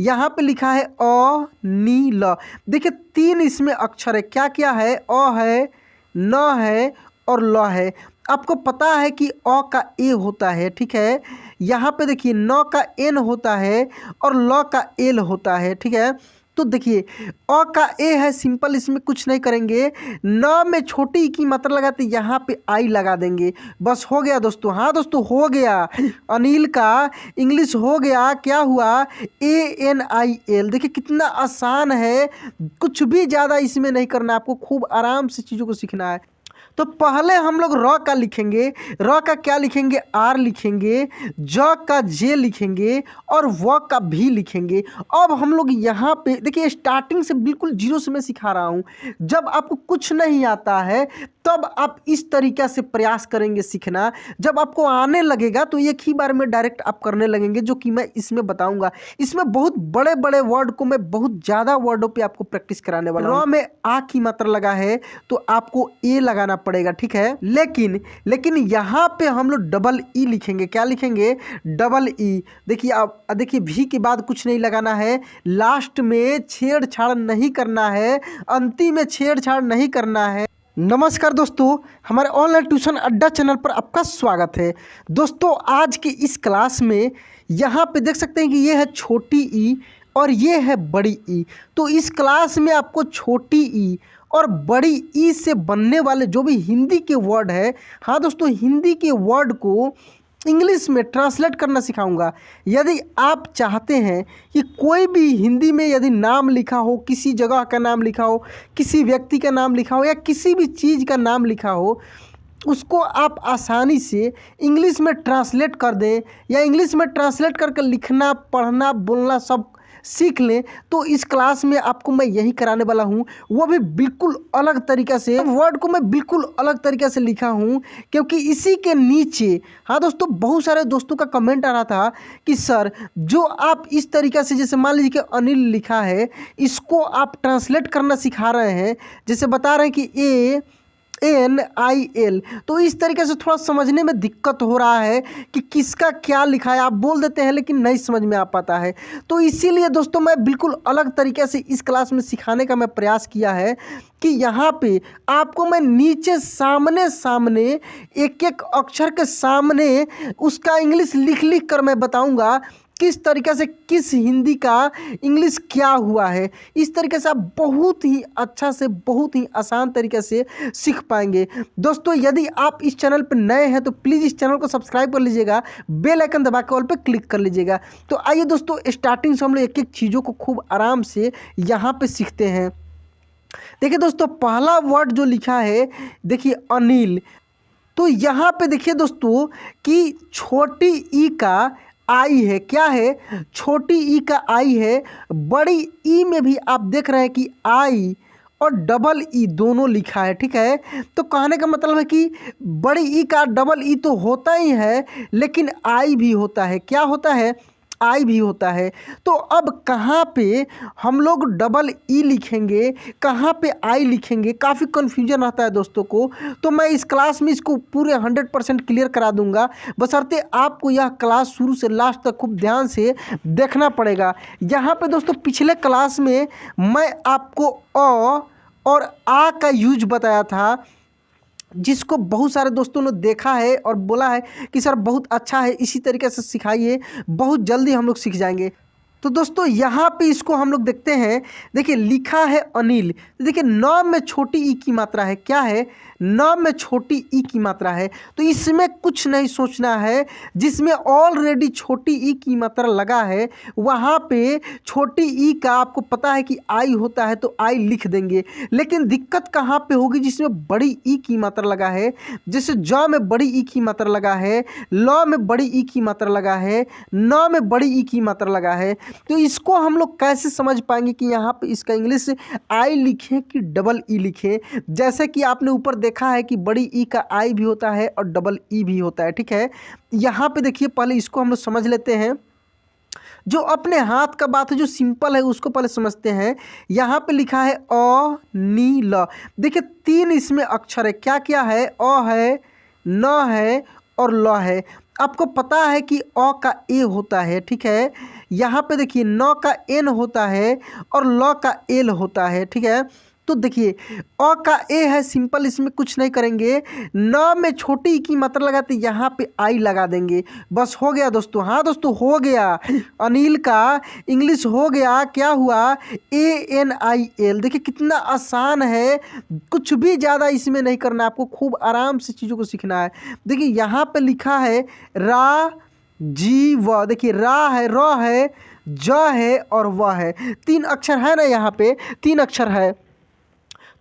यहाँ पे लिखा है अ नी ल। देखिए 3 इसमें अक्षर है, क्या क्या है, अ है, न है और ल है। आपको पता है कि अ का ए होता है, ठीक है। यहाँ पे देखिए न का एन होता है और ल का एल होता है, ठीक है। तो देखिए अ का ए है, सिंपल, इसमें कुछ नहीं करेंगे। न में छोटी ई की मात्रा लगाते यहाँ पे आई लगा देंगे, बस हो गया दोस्तों। हाँ दोस्तों हो गया, अनिल का इंग्लिश हो गया। क्या हुआ, ANIL। देखिए कितना आसान है, कुछ भी ज़्यादा इसमें नहीं करना, आपको खूब आराम से चीज़ों को सीखना है। तो पहले हम लोग र का लिखेंगे, र का क्या लिखेंगे, आर लिखेंगे, ज का जे लिखेंगे और व का भी लिखेंगे। अब हम लोग यहाँ पे देखिए स्टार्टिंग से बिल्कुल जीरो से मैं सिखा रहा हूँ। जब आपको कुछ नहीं आता है तब आप इस तरीक़ा से प्रयास करेंगे सीखना। जब आपको आने लगेगा तो एक ही बार में डायरेक्ट आप करने लगेंगे, जो कि मैं इसमें बताऊंगा। इसमें बहुत बड़े बड़े वर्ड को मैं बहुत ज़्यादा वर्डों पे आपको प्रैक्टिस कराने वाला हूँ। र में आ की मात्रा लगा है तो आपको ए लगाना पड़ेगा, ठीक है। लेकिन यहाँ पे हम लोग डबल ई लिखेंगे। क्या लिखेंगे, डबल ई। देखिए आप देखिए भी के बाद कुछ नहीं लगाना है, लास्ट में छेड़छाड़ नहीं करना है, अंतिम में छेड़छाड़ नहीं करना है। नमस्कार दोस्तों, हमारे ऑनलाइन ट्यूशन अड्डा चैनल पर आपका स्वागत है। दोस्तों आज की इस क्लास में यहाँ पे देख सकते हैं कि ये है छोटी ई और ये है बड़ी ई। तो इस क्लास में आपको छोटी ई और बड़ी ई से बनने वाले जो भी हिंदी के वर्ड है, हाँ दोस्तों, हिंदी के वर्ड को इंग्लिश में ट्रांसलेट करना सिखाऊंगा। यदि आप चाहते हैं कि कोई भी हिंदी में यदि नाम लिखा हो, किसी जगह का नाम लिखा हो, किसी व्यक्ति का नाम लिखा हो या किसी भी चीज़ का नाम लिखा हो, उसको आप आसानी से इंग्लिश में ट्रांसलेट कर दें या इंग्लिश में ट्रांसलेट करके लिखना, पढ़ना, बोलना सब सीख लें, तो इस क्लास में आपको मैं यही कराने वाला हूँ। वो भी बिल्कुल अलग तरीक़ा से, वर्ड को मैं बिल्कुल अलग तरीक़े से लिखा हूँ, क्योंकि इसी के नीचे, हाँ दोस्तों, बहुत सारे दोस्तों का कमेंट आ रहा था कि सर जो आप इस तरीक़ा से, जैसे मान लीजिए कि अनिल लिखा है, इसको आप ट्रांसलेट करना सिखा रहे हैं, जैसे बता रहे हैं कि ANIL, तो इस तरीके से थोड़ा समझने में दिक्कत हो रहा है कि किसका क्या लिखा है। आप बोल देते हैं लेकिन नहीं समझ में आ पाता है। तो इसीलिए दोस्तों मैं बिल्कुल अलग तरीके से इस क्लास में सिखाने का मैं प्रयास किया है कि यहाँ पे आपको मैं नीचे सामने एक एक अक्षर के सामने उसका इंग्लिश लिख कर मैं बताऊँगा किस तरीक़े से किस हिंदी का इंग्लिश क्या हुआ है। इस तरीके से आप बहुत ही अच्छा से, बहुत ही आसान तरीके से सीख पाएंगे। दोस्तों यदि आप इस चैनल पर नए हैं तो प्लीज़ इस चैनल को सब्सक्राइब कर लीजिएगा, बेल आइकन दबा के ऑल पे क्लिक कर लीजिएगा। तो आइए दोस्तों, स्टार्टिंग से हम लोग एक एक चीज़ों को खूब आराम से यहाँ पर सीखते हैं। देखिए दोस्तों, पहला वर्ड जो लिखा है, देखिए अनिल। तो यहाँ पे देखिए दोस्तों कि छोटी ई का आई है, क्या है, छोटी ई का आई है। बड़ी ई में भी आप देख रहे हैं कि आई और डबल ई दोनों लिखा है, ठीक है। तो कहने का मतलब है कि बड़ी ई का डबल ई तो होता ही है, लेकिन आई भी होता है। क्या होता है, आई भी होता है। तो अब कहाँ पे हम लोग डबल ई लिखेंगे, कहाँ पे आई लिखेंगे, काफ़ी कन्फ्यूजन आता है दोस्तों को। तो मैं इस क्लास में इसको पूरे 100% क्लियर करा दूंगा, बशर्ते आपको यह क्लास शुरू से लास्ट तक खूब ध्यान से देखना पड़ेगा। यहाँ पे दोस्तों पिछले क्लास में मैं आपको अ और आ का यूज बताया था, जिसको बहुत सारे दोस्तों ने देखा है और बोला है कि सर बहुत अच्छा है, इसी तरीके से सिखाइए, बहुत जल्दी हम लोग सीख जाएंगे। तो दोस्तों यहाँ पे इसको हम लोग देखते हैं। देखिए लिखा है अनिल, देखिए न में छोटी ई की मात्रा है, क्या है, न में छोटी ई की मात्रा है। तो इसमें कुछ नहीं सोचना है, जिसमें ऑलरेडी छोटी ई की मात्रा लगा है वहाँ पे छोटी ई का आपको पता है कि आई होता है तो आई लिख देंगे। लेकिन दिक्कत कहाँ पे होगी, जिसमें बड़ी ई की मात्रा लगा है, जैसे ज में बड़ी ई की मात्रा लगा है, ल में बड़ी ई की मात्रा लगा है, न में बड़ी ई की मात्रा लगा है। तो इसको हम लोग कैसे समझ पाएंगे कि यहाँ पे इसका इंग्लिश आई लिखें कि डबल ई लिखें। जैसे कि आपने ऊपर देखा है कि बड़ी ई का आई भी होता है और डबल ई भी होता है, ठीक है। यहाँ पे देखिए पहले इसको हम लोग समझ लेते हैं। जो अपने हाथ का बात है, जो सिंपल है, उसको पहले समझते हैं। यहाँ पे लिखा है अ नी ल। देखिए 3 इसमें अक्षर है, क्या क्या है, अ है, न है और ल है। आपको पता है कि अ का ए होता है, ठीक है। यहाँ पे देखिए न का एन होता है और ल का एल होता है, ठीक है। तो देखिए अ का ए है, सिंपल, इसमें कुछ नहीं करेंगे। न में छोटी ई की मात्रा लगाते यहाँ पे आई लगा देंगे, बस हो गया दोस्तों। हाँ दोस्तों हो गया, अनिल का इंग्लिश हो गया। क्या हुआ? ANIL। देखिए कितना आसान है, कुछ भी ज़्यादा इसमें नहीं करना है आपको, खूब आराम से चीज़ों को सीखना है। देखिए यहाँ पे लिखा है रा जी व, देखिए रा है, र है, ज है और व है, 3 अक्षर है ना, यहाँ पे 3 अक्षर है।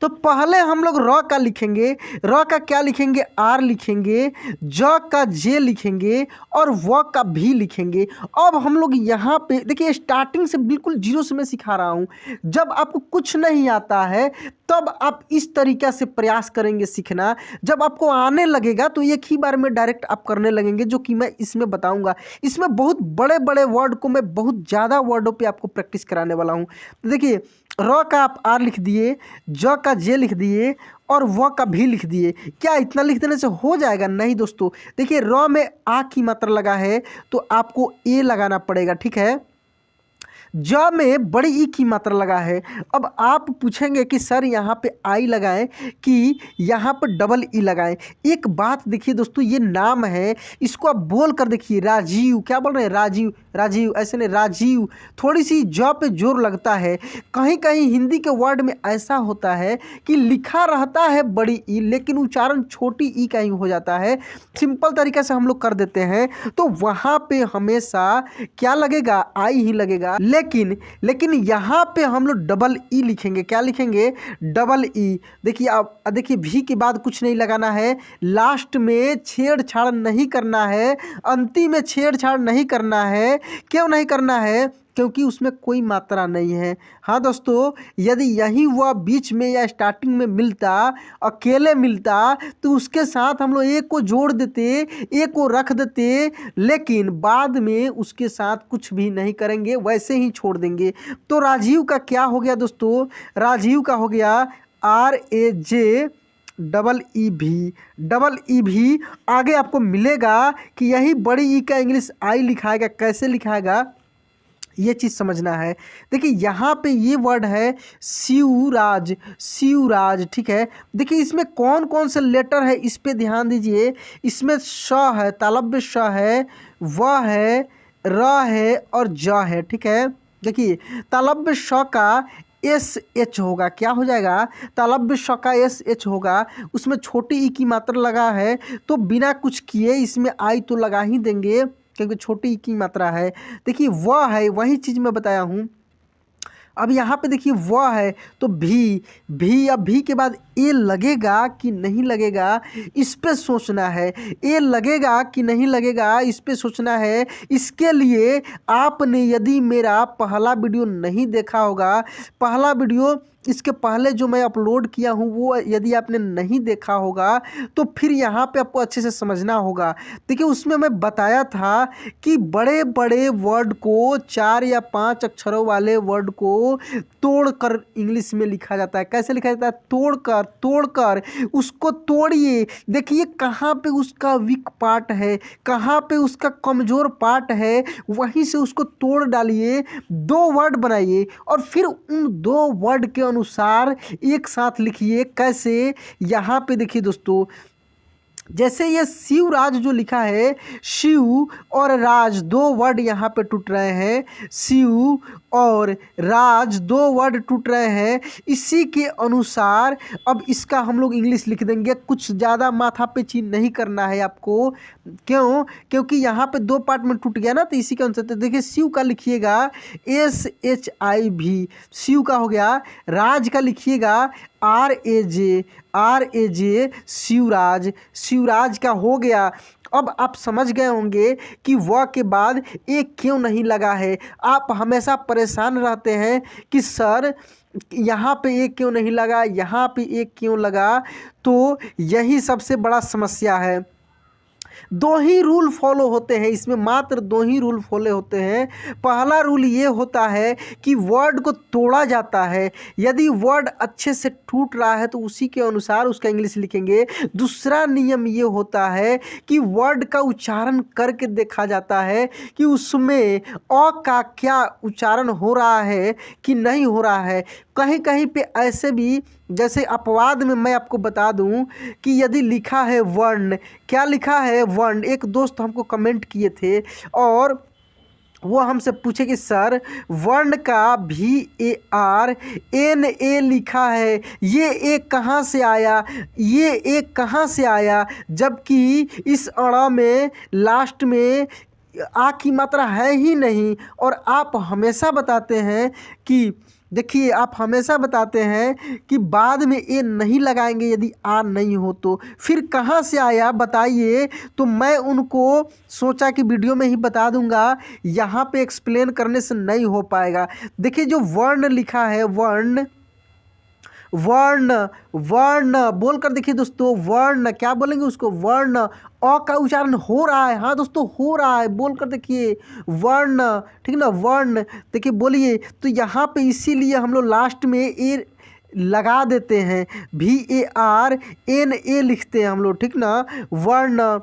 तो पहले हम लोग र का लिखेंगे, र का क्या लिखेंगे? आर लिखेंगे, ज का जे लिखेंगे और व का भी लिखेंगे। अब हम लोग यहाँ पे देखिए स्टार्टिंग से बिल्कुल जीरो से मैं सिखा रहा हूँ। जब आपको कुछ नहीं आता है तब आप इस तरीक़ा से प्रयास करेंगे सीखना। जब आपको आने लगेगा तो एक ही बार में डायरेक्ट आप करने लगेंगे, जो कि मैं इसमें बताऊँगा। इसमें बहुत बड़े बड़े वर्ड को मैं बहुत ज़्यादा वर्डों पर आपको प्रैक्टिस कराने वाला हूँ। तो देखिए र का आप आर लिख दिए, ज का जे लिख दिए और व का भी लिख दिए। क्या इतना लिख देने से हो जाएगा? नहीं दोस्तों। देखिए र में आ की मात्रा लगा है तो आपको ए लगाना पड़ेगा, ठीक है। ज में बड़ी ई की मात्रा लगा है। अब आप पूछेंगे कि सर यहाँ पे आई लगाएं कि यहाँ पर डबल ई लगाएं। एक बात देखिए दोस्तों, ये नाम है, इसको आप बोल कर देखिए, राजीव। क्या बोल रहे हैं? राजीव, राजीव, ऐसे नहीं, राजीव। थोड़ी सी ज पे जोर लगता है। कहीं कहीं हिंदी के वर्ड में ऐसा होता है कि लिखा रहता है बड़ी ई लेकिन उच्चारण छोटी ई का ही हो जाता है। सिंपल तरीके से हम लोग कर देते हैं तो वहाँ पे हमेशा क्या लगेगा? आई ही लगेगा। लेकिन यहाँ पे हम लोग डबल ई लिखेंगे। क्या लिखेंगे? Double E. देखिए अब देखिए भी के बाद कुछ नहीं लगाना है, लास्ट में छेड़छाड़ नहीं करना है, अंतिम में छेड़छाड़ नहीं करना है। क्यों नहीं करना है? क्योंकि उसमें कोई मात्रा नहीं है। हाँ दोस्तों, यदि यही वह बीच में या स्टार्टिंग में मिलता, अकेले मिलता, तो उसके साथ हम लोग एक को जोड़ देते, एक को रख देते, लेकिन बाद में उसके साथ कुछ भी नहीं करेंगे, वैसे ही छोड़ देंगे। तो राजीव का क्या हो गया दोस्तों? राजीव का हो गया RAJ डबल ई भी। डबल ई भी आगे आपको मिलेगा कि यही बड़ी ई का इंग्लिश आई लिखाएगा। कैसे लिखाएगा ये चीज़ समझना है। देखिए यहाँ पे ये वर्ड है शिवराज, शिवराज, ठीक है। देखिए इसमें कौन कौन से लेटर है इस पे ध्यान दीजिए। इसमें श है, तालव्य श है, व है, र है और ज है, ठीक है। देखिए तालव्य श का SH होगा। क्या हो जाएगा? तालव्य श का SH होगा। उसमें छोटी ई की मात्रा लगा है तो बिना कुछ किए इसमें आई तो लगा ही देंगे क्योंकि छोटी ई की मात्रा है। देखिए वह है, वही चीज़ मैं बताया हूँ। अब यहाँ पे देखिए वह है तो भी, अब भी के बाद ए लगेगा कि नहीं लगेगा इस पे सोचना है। ए लगेगा कि नहीं लगेगा इस पे सोचना है। इसके लिए आपने यदि मेरा पहला वीडियो नहीं देखा होगा, पहला वीडियो इसके पहले जो मैं अपलोड किया हूँ वो यदि आपने नहीं देखा होगा तो फिर यहाँ पे आपको अच्छे से समझना होगा। देखिए उसमें मैं बताया था कि बड़े बड़े वर्ड को, 4 या 5 अक्षरों वाले वर्ड को तोड़कर इंग्लिश में लिखा जाता है। कैसे लिखा जाता है? तोड़कर, तोड़कर उसको तोड़िए। देखिए कहाँ पे उसका वीक पार्ट है, कहाँ पे उसका कमज़ोर पार्ट है, वहीं से उसको तोड़ डालिए, 2 वर्ड बनाइए और फिर उन 2 वर्ड के अनुसार एक साथ लिखिए। कैसे? यहाँ पे देखिए दोस्तों, जैसे ये शिवराज जो लिखा है, शिव और राज 2 वर्ड यहाँ पे टूट रहे हैं, शिव और राज 2 वर्ड टूट रहे हैं। इसी के अनुसार अब इसका हम लोग इंग्लिश लिख देंगे। कुछ ज़्यादा माथा पे चीज नहीं करना है आपको। क्यों? क्योंकि यहाँ पे 2 पार्ट में टूट गया ना, तो इसी के अनुसार। तो देखिए शिव का लिखिएगा SHIV, शिव का हो गया। राज का लिखिएगा RAJ, RAJ, शिवराज, शिवराज का हो गया। अब आप समझ गए होंगे कि वह के बाद एक क्यों नहीं लगा है। आप हमेशा परेशान रहते हैं कि सर यहाँ पे एक क्यों नहीं लगा, यहाँ पे एक क्यों लगा। तो यही सबसे बड़ा समस्या है। दो ही रूल फॉलो होते हैं इसमें, मात्र दो ही रूल फॉलो होते हैं। पहला रूल ये होता है कि वर्ड को तोड़ा जाता है, यदि वर्ड अच्छे से टूट रहा है तो उसी के अनुसार उसका इंग्लिश लिखेंगे। दूसरा नियम ये होता है कि वर्ड का उच्चारण करके देखा जाता है कि उसमें अ का क्या उच्चारण हो रहा है कि नहीं हो रहा है। कहीं कहीं पे ऐसे भी, जैसे अपवाद में मैं आपको बता दूं कि यदि लिखा है वर्ण, क्या लिखा है वर्ण, एक दोस्त हमको कमेंट किए थे और वो हमसे पूछे कि सर वर्ण का VARNA लिखा है, ये एक कहाँ से आया, ये एक कहाँ से आया, जबकि इस अड़ा में लास्ट में आ की मात्रा है ही नहीं। और आप हमेशा बताते हैं कि देखिए, आप हमेशा बताते हैं कि बाद में ए नहीं लगाएंगे यदि आ नहीं हो तो, फिर कहाँ से आया बताइए। तो मैं उनको सोचा कि वीडियो में ही बता दूंगा, यहाँ पे एक्सप्लेन करने से नहीं हो पाएगा। देखिए जो वर्ण लिखा है, वर्ण वर्ण वर्ण बोल कर देखिए दोस्तों, वर्ण क्या बोलेंगे उसको, वर्ण। अ का उच्चारण हो रहा है, हाँ दोस्तों हो रहा है, बोल कर देखिए वर्ण, ठीक ना, वर्ण। देखिए बोलिए, तो यहाँ पे इसीलिए हम लोग लास्ट में ए लगा देते हैं, VARNA लिखते हैं हम लोग, ठीक ना, वर्ण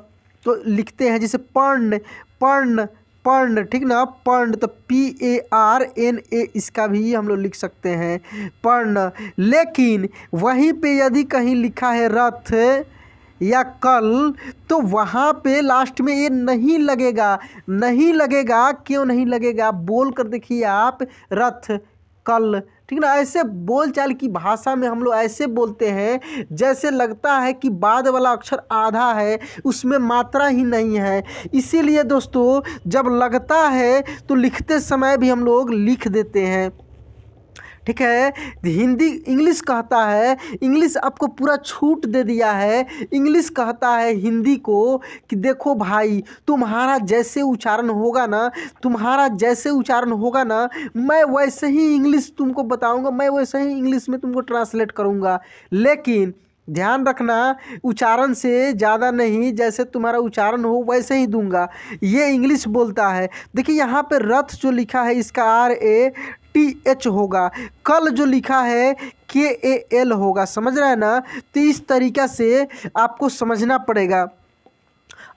तो लिखते हैं। जैसे पर्ण, पर्ण, पर्ण, ठीक ना, पर्ण, तो PARNA इसका भी हम लोग लिख सकते हैं, पर्ण। लेकिन वहीं पे यदि कहीं लिखा है रथ या कल, तो वहाँ पे लास्ट में ये नहीं लगेगा, नहीं लगेगा। क्यों नहीं लगेगा, बोल कर देखिए आप, रथ, कल, ठीक ना। ऐसे बोलचाल की भाषा में हम लोग ऐसे बोलते हैं जैसे लगता है कि बाद वाला अक्षर आधा है, उसमें मात्रा ही नहीं है। इसीलिए दोस्तों जब लगता है तो लिखते समय भी हम लोग लिख देते हैं, ठीक है। हिंदी इंग्लिश कहता है, इंग्लिश आपको पूरा छूट दे दिया है। इंग्लिश कहता है हिंदी को कि देखो भाई, तुम्हारा जैसे उच्चारण होगा ना, तुम्हारा जैसे उच्चारण होगा ना, मैं वैसे ही इंग्लिश तुमको बताऊंगा, मैं वैसे ही इंग्लिश में तुमको ट्रांसलेट करूंगा। लेकिन ध्यान रखना, उच्चारण से ज़्यादा नहीं, जैसे तुम्हारा उच्चारण हो वैसे ही दूंगा। ये इंग्लिश बोलता है। देखिए यहाँ पे रथ जो लिखा है इसका RATH होगा, कल जो लिखा है KAL होगा, समझ रहे हैं ना। तो इस तरीक़ा से आपको समझना पड़ेगा।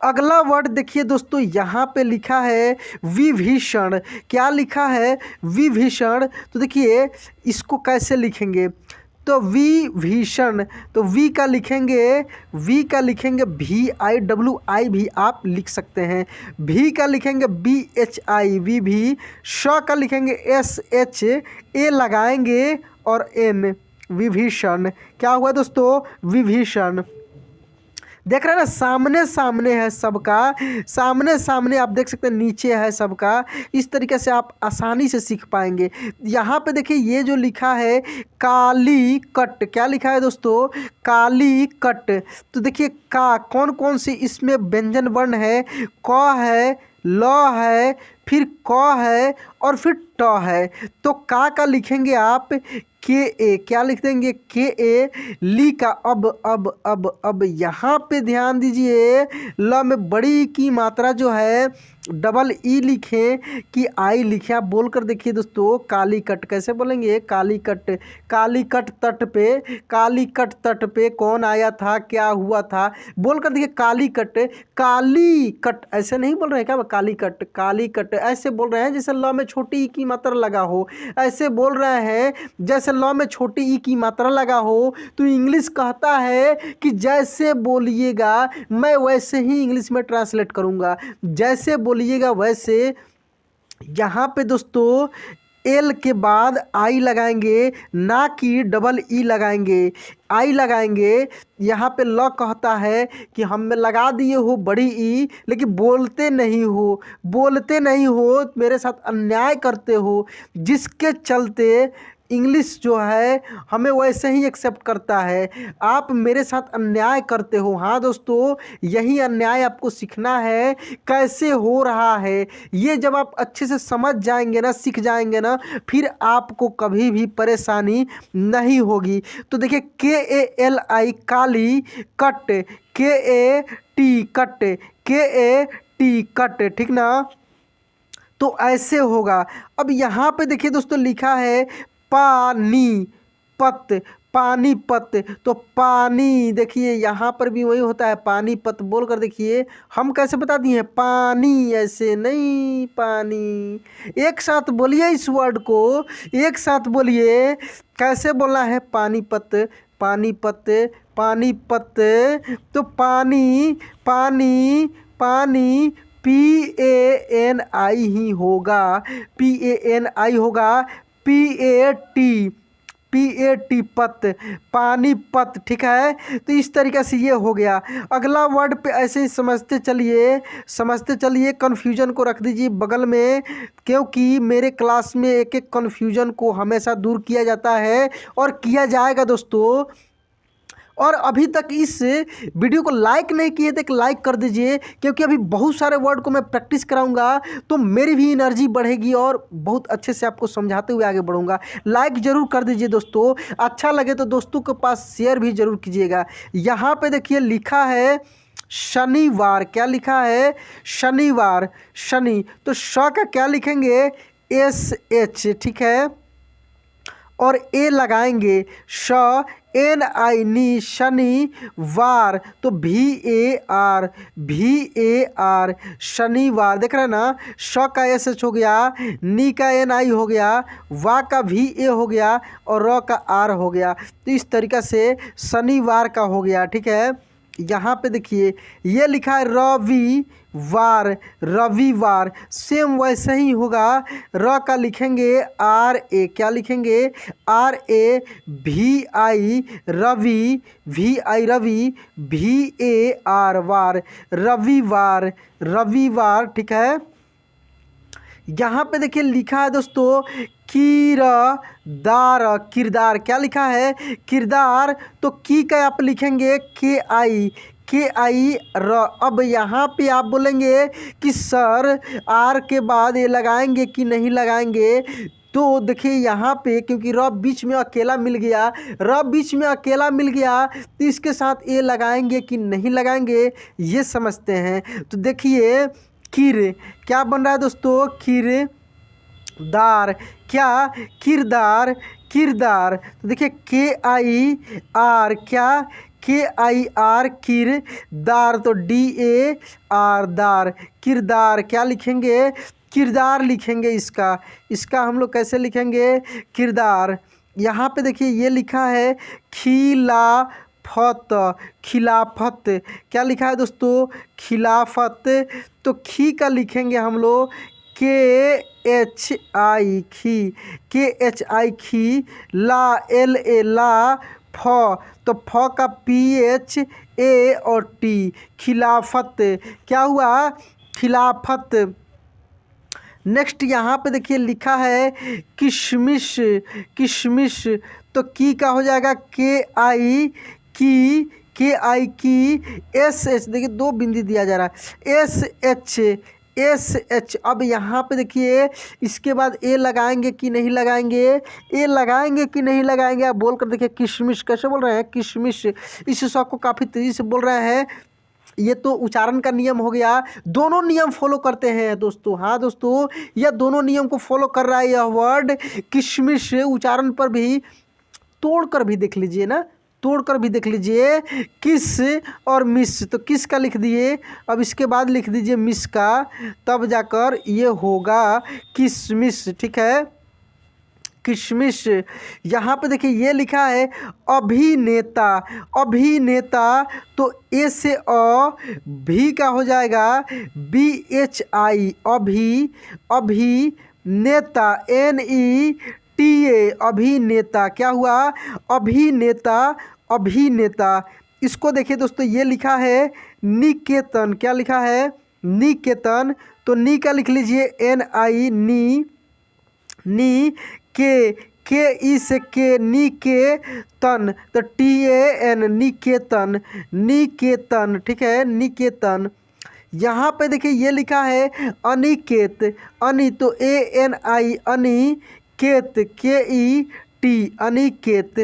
अगला वर्ड देखिए दोस्तों, यहाँ पे लिखा है विभीषण। क्या लिखा है, विभीषण। तो देखिए इसको कैसे लिखेंगे, तो विभीषण, तो वी का लिखेंगे, वी का लिखेंगे VIWI भी आप लिख सकते हैं। भी का लिखेंगे BHI, वी भी। श का लिखेंगे SHA लगाएंगे और N, विभीषण। क्या हुआ दोस्तों, विभीषण। देख रहे हैं ना, सामने सामने है सबका, सामने सामने आप देख सकते हैं, नीचे है सबका। इस तरीके से आप आसानी से सीख पाएंगे। यहाँ पे देखिए ये जो लिखा है काली कट, क्या लिखा है दोस्तों, काली कट। तो देखिए का कौन कौन सी इसमें व्यंजन वर्ण है, क है, ल है, फिर क है और फिर ट है। तो का लिखेंगे आप KA, क्या लिख देंगे KA। ली का अब यहाँ पे ध्यान दीजिए, ल में बड़ी की मात्रा जो है डबल ई लिखें कि आई लिखें। आप बोल कर देखिए दोस्तों, काली कट कैसे बोलेंगे, काली कट। काली कट तट पे, काली कट तट पे कौन आया था, क्या हुआ था, बोल कर देखिए काली कट। काली कट ऐसे नहीं बोल रहे हैं क्या, काली कट, काली कट ऐसे बोल रहे हैं जैसे ल में छोटी ई की मात्रा लगा हो, ऐसे बोल रहे हैं जैसे ल में छोटी ई की मात्रा लगा हो। तो इंग्लिश कहता है कि जैसे बोलिएगा मैं वैसे ही इंग्लिश में ट्रांसलेट करूँगा, जैसे बोलिएगा वैसे। यहाँ पे दोस्तों एल के बाद आई लगाएंगे, ना कि डबल ई लगाएंगे, आई लगाएंगे। यहाँ पे ल कहता है कि हम में लगा दिए हो बड़ी ई, लेकिन बोलते नहीं हो, बोलते नहीं हो, मेरे साथ अन्याय करते हो, जिसके चलते इंग्लिश जो है हमें वैसे ही एक्सेप्ट करता है। आप मेरे साथ अन्याय करते हो। हाँ दोस्तों, यही अन्याय आपको सीखना है, कैसे हो रहा है। ये जब आप अच्छे से समझ जाएंगे ना, सीख जाएंगे ना, फिर आपको कभी भी परेशानी नहीं होगी। तो देखिए KALI काली कट, KAT कट, KAT कट, ठीक ना। तो ऐसे होगा। अब यहाँ पे देखिए दोस्तों लिखा है पानी पत, पानीपत। तो पानी, देखिए यहाँ पर भी वही होता है, पानीपत बोल कर देखिए हम कैसे बता दिए हैं, पानी, ऐसे नहीं, पानी। एक साथ बोलिए इस वर्ड को, एक साथ बोलिए, कैसे बोलना है, पानीपत, पानीपत, पानीपत। तो पानी, पानी, पानी, PANI ही होगा, PANI होगा, PAT पत, पानीपत, ठीक है। तो इस तरीके से ये हो गया। अगला वर्ड पे ऐसे ही समझते चलिए, समझते चलिए, कन्फ्यूजन को रख दीजिए बगल में, क्योंकि मेरे क्लास में एक एक कन्फ्यूजन को हमेशा दूर किया जाता है और किया जाएगा दोस्तों। और अभी तक इस वीडियो को लाइक नहीं किए तो एक लाइक कर दीजिए, क्योंकि अभी बहुत सारे वर्ड को मैं प्रैक्टिस कराऊंगा, तो मेरी भी एनर्जी बढ़ेगी और बहुत अच्छे से आपको समझाते हुए आगे बढ़ूंगा। लाइक ज़रूर कर दीजिए दोस्तों, अच्छा लगे तो दोस्तों के पास शेयर भी ज़रूर कीजिएगा। यहाँ पे देखिए लिखा है शनिवार, क्या लिखा है, शनिवार, शनि। तो श का क्या लिखेंगे, SH, ठीक है, और ए लगाएंगे, श NI नी, शनि वार, तो VAR, VAR, शनिवार। देख रहे हैं ना, श का SH हो गया, नी का NI हो गया, वा का VA हो गया और र का R हो गया। तो इस तरीक़ा से शनिवार का हो गया, ठीक है। यहाँ पे देखिए ये लिखा है रविवार, रविवार, सेम वैसे ही होगा। र का लिखेंगे RA, क्या लिखेंगे, RAVI, Ravi, VI Ravi, VAR वार, रविवार, रविवार, ठीक है। यहाँ पे देखिए लिखा है दोस्तों किरदार, किरदार, क्या लिखा है, किरदार। तो की का आप लिखेंगे KI, KI र। अब यहाँ पे आप बोलेंगे कि सर R के बाद ये लगाएंगे कि नहीं लगाएंगे। तो देखिए यहाँ पे क्योंकि र बीच में अकेला मिल गया, र बीच में अकेला मिल गया, तो इसके साथ ए लगाएंगे कि नहीं लगाएंगे ये समझते हैं। तो देखिए किर, क्या बन रहा है दोस्तों, किरदार, क्या, किरदार, किरदार। तो देखिए KIR, क्या, KIR, किरदार, तो DAR, दार, किरदार, क्या लिखेंगे, किरदार लिखेंगे। इसका हम लोग कैसे लिखेंगे, किरदार। यहाँ पे देखिए ये लिखा है खिलाफत, खिलाफत, क्या लिखा है दोस्तों, खिलाफत। तो खी का लिखेंगे हम लोग KHI, खी, KHI, खी, ला, LA, ला, फ, तो फ का PHA और T, खिलाफत, क्या हुआ, खिलाफत। नेक्स्ट यहाँ पे देखिए लिखा है किशमिश, किशमिश। तो की का हो जाएगा KI, की, KI, की, SH, देखिए दो बिंदी दिया जा रहा है, SH, SH। अब यहाँ पे देखिए इसके बाद ए लगाएंगे कि नहीं लगाएंगे, ए लगाएंगे कि नहीं लगाएंगे, आप बोल कर देखिए किशमिश, कैसे बोल रहे हैं, किशमिश। इस शब्द को काफ़ी तेज़ी से बोल रहे हैं। ये तो उच्चारण का नियम हो गया, दोनों नियम फॉलो करते हैं दोस्तों। हाँ दोस्तों, यह दोनों नियम को फॉलो कर रहा है यह वर्ड किशमिश। उच्चारण पर भी तोड़ कर भी देख लीजिए ना, तोड़ कर भी देख लीजिए, किस और मिस। तो किस का लिख दिए, अब इसके बाद लिख दीजिए मिस का, तब जाकर ये होगा किशमिश, ठीक है, किशमिश। यहाँ पे देखिए ये लिखा है अभिनेता, अभिनेता। तो ए से अ, भी का हो जाएगा BHI, अभी, अभिनेता, NETA, अभिनेता, क्या हुआ, अभिनेता, अभिनेता। इसको देखिए दोस्तों ये लिखा है निकेतन, क्या लिखा है, निकेतन। तो नी का लिख लीजिए NI, नी, नी, के ई से के निकेतन, तो TAN निकेतन, निकेतन, ठीक है, निकेतन। यहाँ पे देखिए ये लिखा है अनिकेत, अनि तो ANI अनिकेत, KET अनिकेत,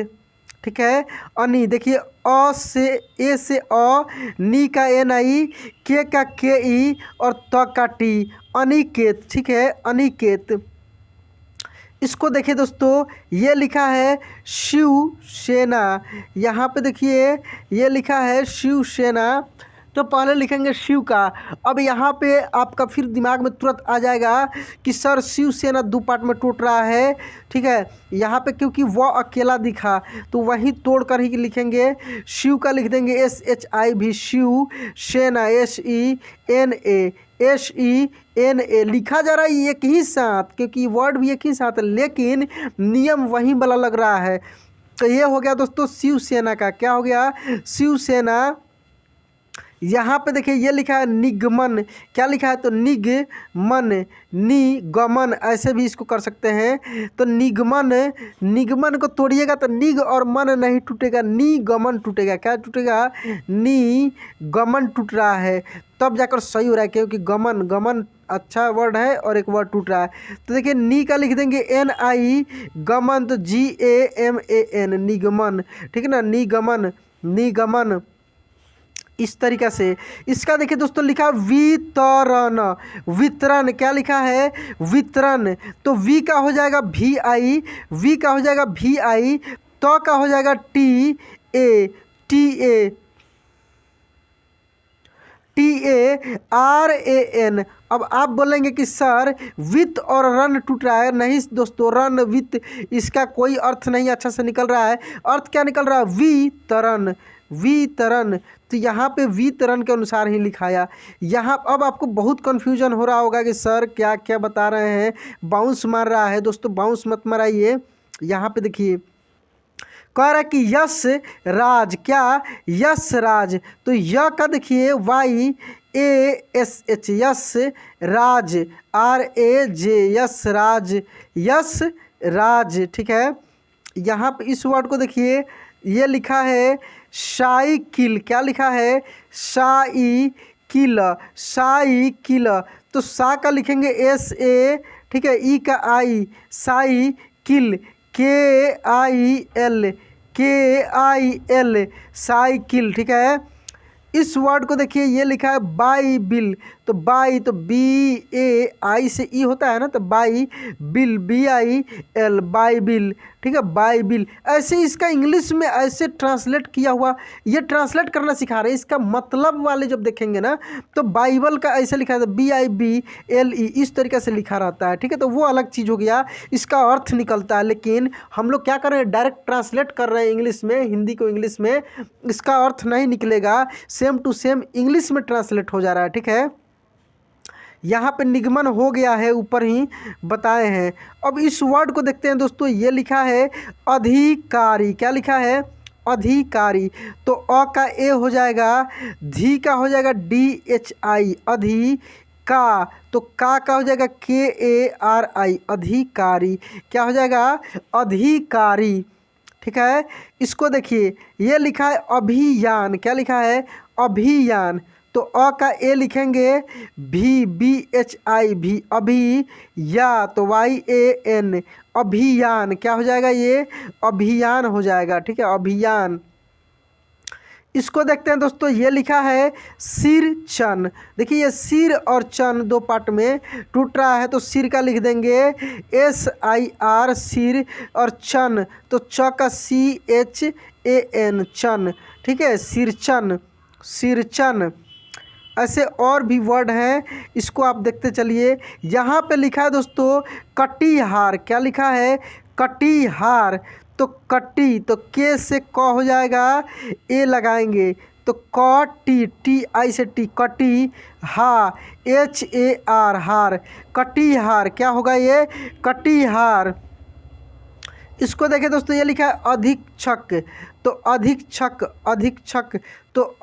ठीक है, अनि। देखिए अ से ए से अ, नी का NI, के का KE और त का T, अनिकेत, ठीक है, अनिकेत। इसको देखिए दोस्तों ये लिखा है शिवसेना, यहाँ पे देखिए ये लिखा है शिवसेना, तो पहले लिखेंगे शिव का। अब यहाँ पे आपका फिर दिमाग में तुरंत आ जाएगा कि सर शिवसेना दो पार्ट में टूट रहा है, ठीक है। यहाँ पे क्योंकि वह अकेला दिखा तो वहीं तोड़ कर ही लिखेंगे, शिव का लिख देंगे SHIV, शिव सेना, SENA लिखा जा रहा है एक ही साथ, क्योंकि वर्ड भी एक ही साथ है, लेकिन नियम वहीं वाला लग रहा है। तो ये हो गया दोस्तों शिवसेना का, क्या हो गया, शिवसेना। यहाँ पे देखिए ये लिखा है निगमन, क्या लिखा है, तो निगमन, निगमन, ऐसे भी इसको कर सकते हैं। तो निगमन, निगमन को तोड़िएगा तो निग और मन नहीं टूटेगा, निगमन टूटेगा, क्या टूटेगा, निगमन टूट रहा है, तब जाकर सही हो रहा है, क्योंकि गमन, गमन अच्छा वर्ड है और एक वर्ड टूट रहा है। तो देखिए नी का लिख देंगे NI गमन, तो GAMAN निगमन, ठीक है ना, निगमन, निगमन, इस तरीक़ा से। इसका देखिए दोस्तों लिखा वितरण, वितरण, क्या लिखा है, वितरण, तो वी का हो जाएगा VI, वी का हो जाएगा VI, तो का हो जाएगा TA, TARAN। अब आप बोलेंगे कि सर वित्त और रन टूट रहा है, नहीं दोस्तों, रन वित्त इसका कोई अर्थ नहीं अच्छा से निकल रहा है। अर्थ क्या निकल रहा है, वितरण, वितरण, तो यहाँ पे वितरण के अनुसार ही लिखाया। यहाँ अब आपको बहुत कन्फ्यूजन हो रहा होगा कि सर क्या क्या बता रहे हैं, बाउंस मार रहा है। दोस्तों बाउंस मत माराइए, यहाँ पे देखिए कह रहा है कि यश राज, क्या, यश राज, तो य का देखिए YASH, यश राज, RAJ, यश राज, यश राज, ठीक है। यहाँ पे इस वर्ड को देखिए ये लिखा है साइकिल, क्या लिखा है, साइकिल, साइकिल, तो सा का लिखेंगे SA, ठीक है, ई का I, cycle, KIL, KIL, cycle, ठीक है। इस वर्ड को देखिए ये लिखा है बाइबिल, तो बाई तो BAI से ई होता है ना, तो बाई बिल, BIL, बाइबिल, ठीक है, बाइबिल। ऐसे इसका इंग्लिश में ऐसे ट्रांसलेट किया हुआ, ये ट्रांसलेट करना सिखा रहे हैं। इसका मतलब वाले जब देखेंगे ना तो बाइबल का ऐसे लिखा है BIBLE, इस तरीके से लिखा रहता है, ठीक है, तो वो अलग चीज़ हो गया, इसका अर्थ निकलता है। लेकिन हम लोग क्या कर रहे हैं, डायरेक्ट ट्रांसलेट कर रहे हैं इंग्लिश में, हिंदी को इंग्लिश में, इसका अर्थ नहीं निकलेगा, सेम टू सेम इंग्लिश में ट्रांसलेट हो जा रहा है, ठीक है। यहाँ पे निगमन हो गया है, ऊपर ही बताए हैं। अब इस वर्ड को देखते हैं दोस्तों, ये लिखा है अधिकारी, क्या लिखा है, अधिकारी, तो अ का ए हो जाएगा, धी का हो जाएगा DHI, अधि का, तो का हो जाएगा KARI, अधिकारी, क्या हो जाएगा, अधिकारी, ठीक है। इसको देखिए ये लिखा है अभियान, क्या लिखा है, अभियान, तो अ का ए लिखेंगे BHI, अभी, या तो YAN, अभियान, क्या हो जाएगा, ये अभियान हो जाएगा, ठीक है, अभियान। इसको देखते हैं दोस्तों, ये लिखा है सिर चन, देखिए ये सिर और चन दो पार्ट में टूट रहा है, तो सिर का लिख देंगे SIR, सिर, और चन तो च का CHAN, चन, ठीक है, सिरचन, सिरचन। ऐसे और भी वर्ड हैं, इसको आप देखते चलिए। यहाँ पे लिखा है दोस्तों कटिहार, क्या लिखा है, कटिहार, तो कटी, तो के से क हो जाएगा, ए लगाएंगे, तो TI से टी, कटी, हा, HAR, हार, कटिहार, क्या होगा ये, कटिहार। इसको देखिए दोस्तों, ये लिखा है अधीक्षक, तो अधीक्षक, अधीक्षक, तो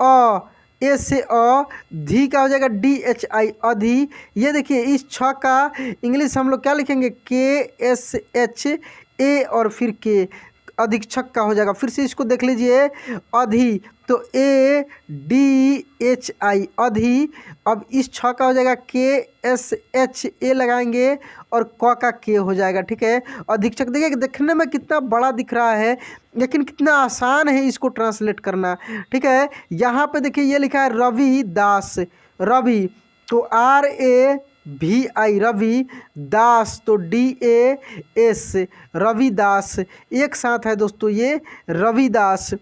ए से अ, धी का हो जाएगा DHI, अधि। ये देखिए इस छ का इंग्लिश हम लोग क्या लिखेंगे, KSHAK, ए और फिर के, अधीक्षक का हो जाएगा। फिर से इसको देख लीजिए, अधि, तो ए डी एच आई, अधि। अब इस छ का हो जाएगा के एस एच, ए लगाएंगे और क का के हो जाएगा, ठीक है। अधीक्षक देखिए, देखने में कितना बड़ा दिख रहा है लेकिन कितना आसान है इसको ट्रांसलेट करना, ठीक है। यहाँ पे देखिए ये लिखा है रवि दास, रवि तो आर ए वी आई, रवि, दास तो डी ए एस, रविदास, एक साथ है दोस्तों ये रविदास।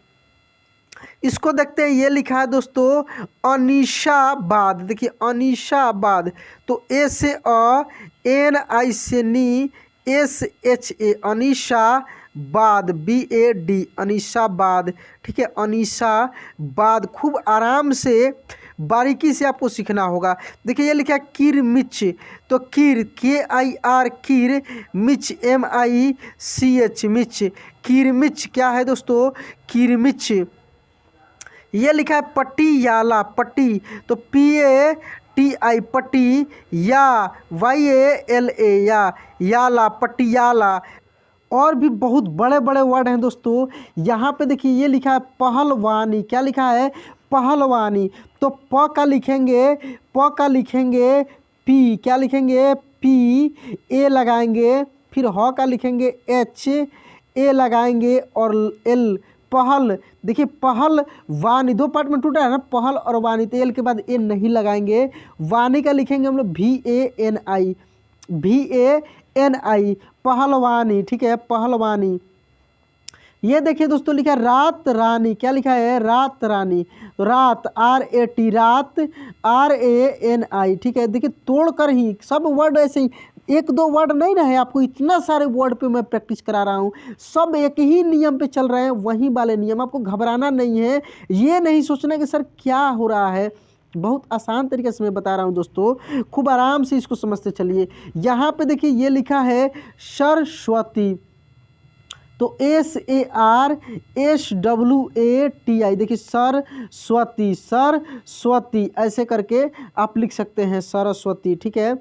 इसको देखते हैं, ये लिखा है दोस्तों अनीशाबाद, देखिए अनीशाबाद, तो ए से अ, एन आई से नी, S H A, Anishabad, B A D, Anishabad, ठीक है, अनीशाबाद। खूब आराम से बारीकी से आपको सीखना होगा। देखिए ये लिखा है किरमिच, तो किर, के आई आर, किर, मिच, एम आई सी एच, मिच, किरमिच क्या है दोस्तों, किरमिच। ये लिखा है पटियाला, पट्टी तो पी ए टी आई, पट्टी, या वाई ए एल ए, याला, पटियाला। और भी बहुत बड़े बड़े वर्ड हैं दोस्तों। यहाँ पे देखिए ये लिखा है पहलवानी, क्या लिखा है, पहलवानी, तो प का लिखेंगे, प का लिखेंगे पी, क्या लिखेंगे पी, ए लगाएंगे, फिर ह का लिखेंगे एच, ए लगाएंगे और एल, पहल। देखिए पहल वानी, दो पार्ट में टूटा है ना, पहल और वानी, तो एल के बाद ए नहीं लगाएंगे। वानी का लिखेंगे हम लोग V A N I, V A N I, पहलवानी, ठीक है, पहलवानी। ये देखिए दोस्तों लिखा है रात रानी, क्या लिखा है, रात रानी, रात, आर ए टी, रात, आर ए एन आई, ठीक है। देखिए तोड़कर ही सब वर्ड ऐसे ही, एक दो वर्ड नहीं ना है, आपको इतना सारे वर्ड पे मैं प्रैक्टिस करा रहा हूँ, सब एक ही नियम पे चल रहे हैं, वही वाले नियम, आपको घबराना नहीं है, ये नहीं सोचना कि सर क्या हो रहा है, बहुत आसान तरीके से मैं बता रहा हूँ दोस्तों, खूब आराम से इसको समझते चलिए। यहाँ पे देखिए ये लिखा है सरस्वती, तो S A R S W A T I, देखिए सरस्वती, सरस्वती ऐसे करके आप लिख सकते हैं सरस्वती, ठीक है।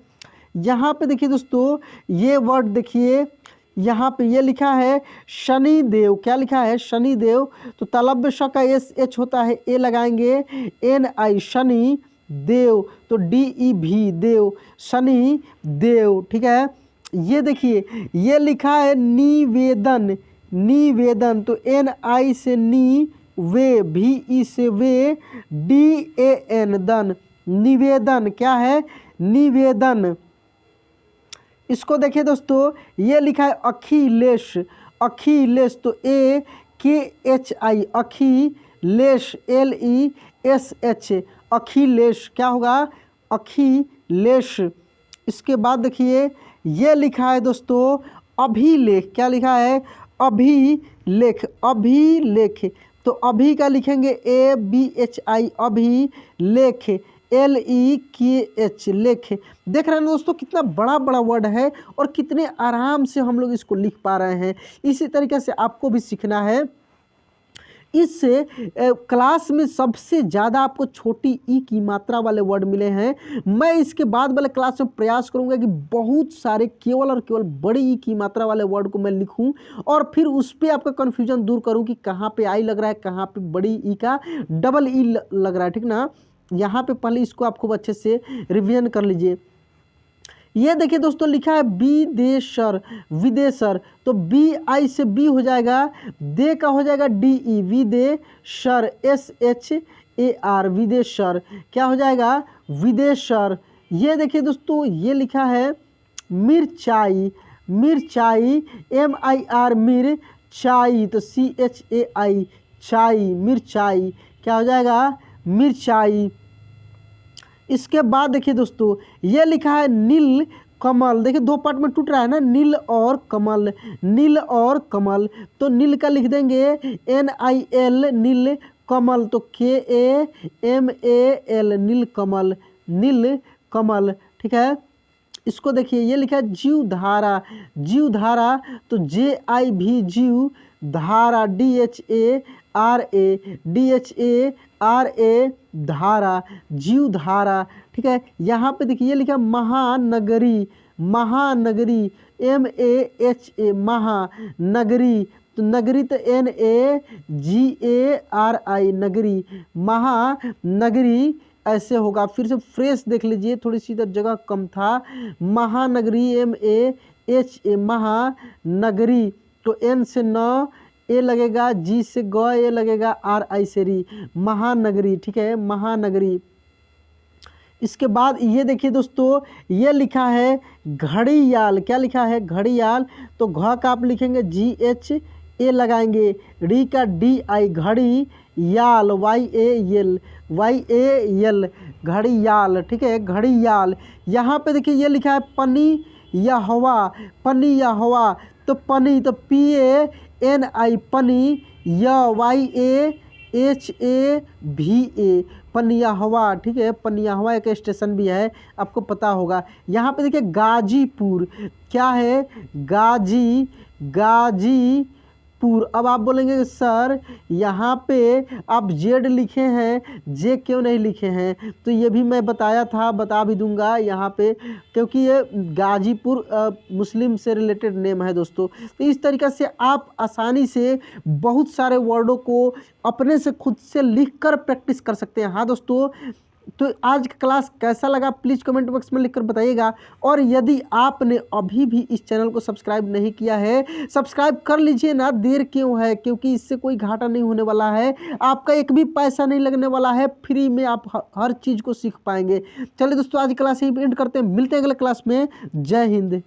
यहाँ पे देखिए दोस्तों ये वर्ड देखिए, यहाँ पे ये लिखा है शनिदेव, क्या लिखा है शनिदेव, तो तलव्य श का एस एच होता है, ए लगाएंगे, एन आई, शनि देव, तो डी ई भी, देव, शनि देव, ठीक है। ये देखिए ये लिखा है निवेदन, निवेदन, तो एन आई से नी, वे, भी ई से वे, डी ए एन, दन, निवेदन, क्या है निवेदन। इसको देखिए दोस्तों ये लिखा है अखिलेश, अखिलेश, तो ए के H I, Akhilesh, L E S H, Akhilesh, क्या होगा अखिलेश। इसके बाद देखिए ये लिखा है दोस्तों अभिलेख, क्या लिखा है अभिलेख, अभिलेख, तो अभी का लिखेंगे ए बी एच आई, अभिलेख, एल ई के एच, लेख। देख रहे हैं दोस्तों कितना बड़ा बड़ा वर्ड है और कितने आराम से हम लोग इसको लिख पा रहे हैं। इसी तरीके से आपको भी सीखना है। इससे क्लास में सबसे ज़्यादा आपको छोटी ई की मात्रा वाले वर्ड मिले हैं। मैं इसके बाद वाले क्लास में प्रयास करूंगा कि बहुत सारे केवल और केवल बड़ी ई की मात्रा वाले वर्ड को मैं लिखूं और फिर उस पर आपका कन्फ्यूजन दूर करूं कि कहाँ पे आई लग रहा है, कहाँ पे बड़ी ई का डबल ई लग रहा है, ठीक ना। यहाँ पे पहले इसको आप खूब अच्छे से रिवीजन कर लीजिए। ये देखिए दोस्तों लिखा है विदेशर, विदेशर, तो बी आई से बी हो जाएगा, दे का हो जाएगा डी ई, विदेशर, एस एच ए आर, विदेशर, क्या हो जाएगा विदेशर। ये देखिए दोस्तों ये लिखा है मिर्चाई, मिर्चाई, एम आई आर, मिर्चाई, तो सी एच ए आई, चाई, मिर्चाई, क्या हो जाएगा मिर्चाई। इसके बाद देखिए दोस्तों ये लिखा है नील कमल, देखिए दो पार्ट में टूट रहा है ना, नील और कमल, नील और कमल, तो नील का लिख देंगे N I L, Neel Kamal, तो के A M A L, Neel Kamal, Neel Kamal, ठीक है। इसको देखिए ये लिखा है जीवधारा, जीवधारा, तो जे आई भी, जीव धारा, D H A R A, D H A R A, धारा, जीवधारा, ठीक है। यहाँ पे देखिए ये लिखा महानगरी, महानगरी, MAHA महानगरी। तो नगरी तो NAGARI नगरी, महानगरी ऐसे होगा। फिर से फ्रेश देख लीजिए, थोड़ी सी इधर जगह कम था। महानगरी MAHA महानगरी। तो N से न ए लगेगा, G से ग ए लगेगा, RI से री, महानगरी। ठीक है, महानगरी। इसके बाद ये देखिए दोस्तों, ये लिखा है घड़ियाल। क्या लिखा है? घड़ियाल। तो घ का आप लिखेंगे GH ए लगाएंगे, री का DI, घड़ी याल, YAL घड़ियाल। ठीक है, घड़ियाल। यहाँ पे देखिए ये लिखा है पनी या हवा, पनी या हवा। तो पनी तो PANI पनी, या YAHAVA पनिया हवा। ठीक है, पनिया हवा एक स्टेशन भी है, आपको पता होगा। यहाँ पे देखिए गाजीपुर। क्या है? गाजीपुर। अब आप बोलेंगे सर यहाँ पे आप जेड लिखे हैं, जे क्यों नहीं लिखे हैं? तो ये भी मैं बता भी दूंगा यहाँ पे, क्योंकि ये गाजीपुर मुस्लिम से रिलेटेड नेम है दोस्तों। तो इस तरीके से आप आसानी से बहुत सारे वर्डों को अपने से खुद से लिखकर प्रैक्टिस कर सकते हैं। हाँ दोस्तों, तो आज का क्लास कैसा लगा प्लीज़ कमेंट बॉक्स में लिखकर बताइएगा। और यदि आपने अभी भी इस चैनल को सब्सक्राइब नहीं किया है, सब्सक्राइब कर लीजिए ना, देर क्यों है? क्योंकि इससे कोई घाटा नहीं होने वाला है, आपका एक भी पैसा नहीं लगने वाला है, फ्री में आप हर चीज़ को सीख पाएंगे। चलिए दोस्तों, आज क्लास यहीं पे एंड करते हैं, मिलते हैं अगले क्लास में। जय हिंद।